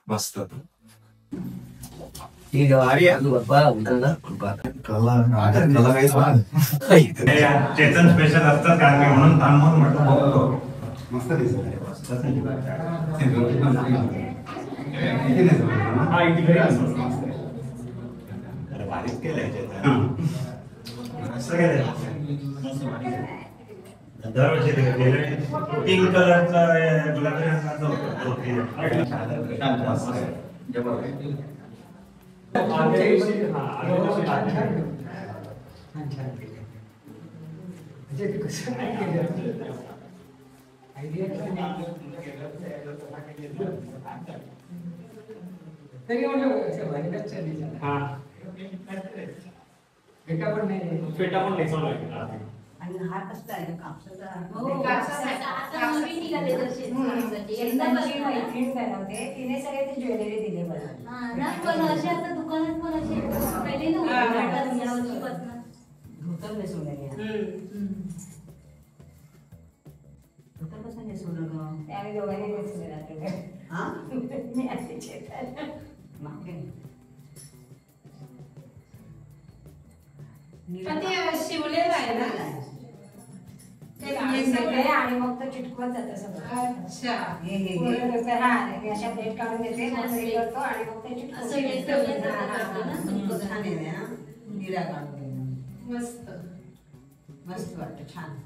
मस्त. ही गाडी आजू बाप्पा उतरला कृपा कला काहीच चेतन स्पेशल असतात कारण की म्हणून थांबून म्हटलं मस्त दिसत भारीच केलंय चेतन. मस्त केलंय. दरवर्षी पिंक कलरचा गुलाबी रंगाचा फेटा पण नाही चालू आणि हा कसला आहे कापसाचा आता नवीन निघाले जसे त्यांची मैत्रीण बनवते तिने सगळे ते ज्वेलरी दिले मला ना पण असे आता दुकानात पण असे पहिले नव्हते यावर्षी पासून धोतर नेसवलेली धोतर कसं नेसवलं ग ते आम्ही दोघांनी नेसवले राहते हा मी असे चेतन मागे पण ते शिवलेलं आहे ना ते सगळे आणि मग तो चिटकवत जातं सगळं अच्छा पूर्ण पेपर हा मी अशा प्लेट काढून देते मग हे करतो आणि मग ते असं चिटकवतो वेगळं छान आहे ना निरा काढून मस्त मस्त वाटतं छान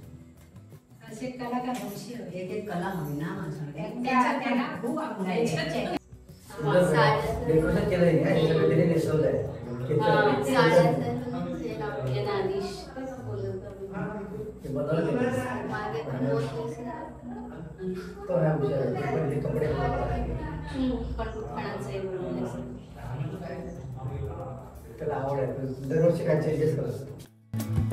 असे कलाकार हौशी हवे. एक एक कला हवी ना माणसाला त्यांना खूप डेकोरेशन केलंय का याच्याकडे तिने नेसवलंय ते बदललं तो ह्या विषयात कपडे त्याला आवड आहे दरवर्षी काय चेंजेस करत